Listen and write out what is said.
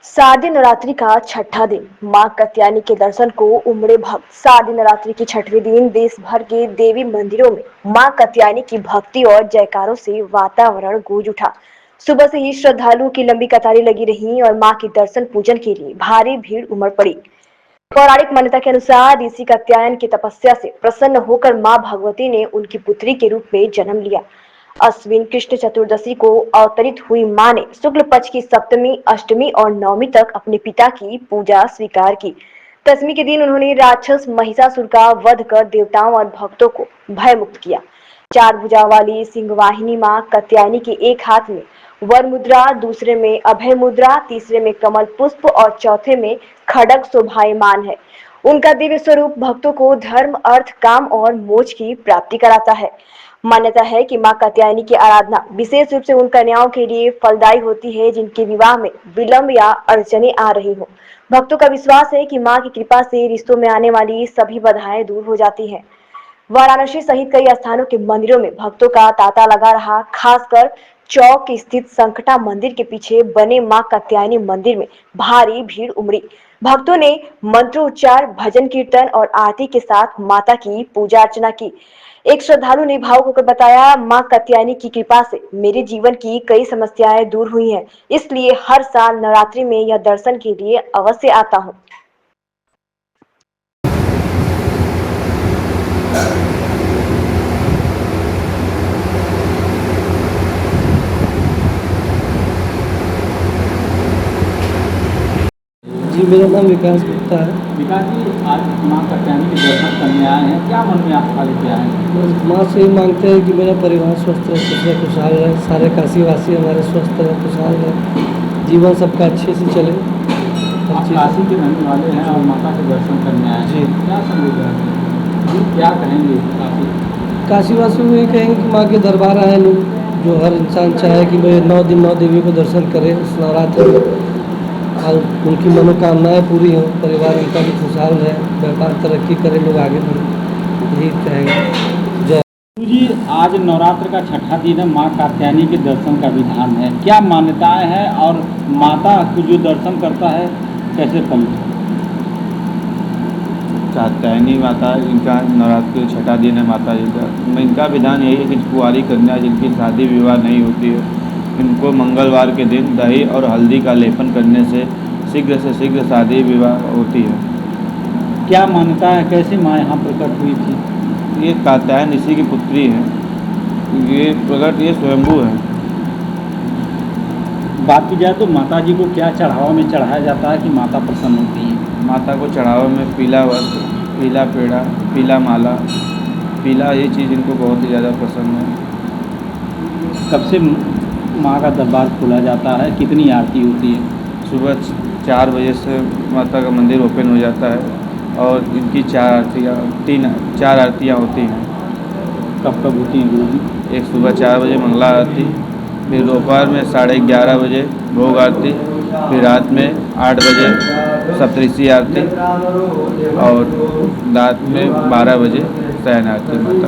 शारदीय नवरात्रि का छठा दिन मां कात्यायनी के दर्शन को उमड़े भक्त। शारदीय नवरात्रि के छठवें दिन देश भर के देवी मंदिरों में मां कात्यायनी की भक्ति और जयकारों से वातावरण गूंज उठा। सुबह से ही श्रद्धालुओं की लंबी कतारें लगी रहीं और मां के दर्शन पूजन के लिए भारी भीड़ उमड़ पड़ी। पौराणिक मान्यता के अनुसार ऋषि कात्यायन की तपस्या से प्रसन्न होकर मां भगवती ने उनकी पुत्री के रूप में जन्म लिया। अश्विन कृष्ण चतुर्दशी को अवतरित हुई मां ने शुक्ल पक्ष की सप्तमी, अष्टमी और नवमी तक अपने पिता की पूजा स्वीकार की। दसवीं के दिन उन्होंने राक्षस महिषासुर का वध कर देवताओं और भक्तों को भयमुक्त किया। चार भुजा वाली सिंहवाहिनी मां कात्यायनी के एक हाथ में वर मुद्रा, दूसरे में अभय मुद्रा, तीसरे में कमल पुष्प और चौथे में खड्ग शोभायमान है। उनका दिव्य स्वरूप भक्तों को धर्म, अर्थ, काम और मोक्ष की प्राप्ति कराता है। मान्यता है कि मां कात्यायनी की आराधना विशेष रूप से उन कन्याओं के लिए फलदायी होती है जिनके विवाह में विलंब या अड़चने आ रही हो। भक्तों का विश्वास है कि मां की कृपा से रिश्तों में आने वाली सभी बाधाएं दूर हो जाती हैं। वाराणसी सहित कई स्थानों के मंदिरों में भक्तों का तांता लगा रहा। खासकर चौक स्थित संकटा मंदिर के पीछे बने मां कात्यायनी मंदिर में भारी भीड़ उमड़ी। भक्तों ने मंत्रोच्चार, भजन कीर्तन और आरती के साथ माता की पूजा अर्चना की। एक श्रद्धालु ने भावुक होकर बताया, मां कात्यायनी की कृपा से मेरे जीवन की कई समस्याएं दूर हुई हैं, इसलिए हर साल नवरात्रि में यह दर्शन के लिए अवश्य आता हूँ। जी, मेरा नाम विकास गुप्ता है। विकास जी, आज मां कात्यायनी के दर्शन करने आए हैं, क्या मन में आपका लेके आए हैं? बस माँ से ही मांगते हैं कि मेरा परिवार स्वस्थ रहे, खुश खुशहाल रहे, सारे काशीवासी हमारे स्वस्थ रहे, खुशहाल रहे, जीवन सबका अच्छे से चले। आप काशी के रहने वाले हैं और माता के दर्शन करने आए हैं, जी। क्या संदेश है जी, क्या कहेंगे काशीवासियों को ये कहेंगे कि माँ के दरबार आए लोग, जो हर इंसान चाहे कि भाई 9 दिन 9 देवियों को दर्शन करें इस नवरात्र में, और उनकी मनोकामनाएं पूरी हों, परिवार उनका भी खुशहाल रहे, व्यापार तरक्की करे, लोग आगे बढ़े, यही कहेंगे। जय जी। आज नवरात्र का छठा दिन है, मां कात्यायनी के दर्शन का विधान है, क्या मान्यताएं हैं और माता को जो दर्शन करता है कैसे फल? कात्यायनी माता, इनका नवरात्रि छठा दिन है माता जी का। इनका विधान यही है कि कुंवारी कन्या जिनकी शादी विवाह नहीं होती है, इनको मंगलवार के दिन दही और हल्दी का लेपन करने से शीघ्र शादी विवाह होती है। क्या मान्यता है, कैसे माँ यहाँ प्रकट हुई थी? ये कात्यायन ऋषि की पुत्री है, ये प्रकट ये स्वयंभू है। बात की जाए तो माता जी को क्या चढ़ावा में चढ़ाया जाता है कि माता प्रसन्न होती है? माता को चढ़ावा में पीला वस्त्र, पीला पेड़ा, पीला माला, पीला, ये चीज़ इनको बहुत ही ज़्यादा पसंद है। कब से माँ का दरबार खोला जाता है, कितनी आरती होती है? सुबह 4 बजे से माता का मंदिर ओपन हो जाता है और इनकी 4 आरतियाँ होती हैं। कब कब होती हैं गुरु जी? एक सुबह 4 बजे मंगला आरती, फिर दोपहर में 11:30 बजे भोग आरती, फिर रात में 8 बजे सप्तऋषि आरती और रात में 12 बजे शयन आरती माता।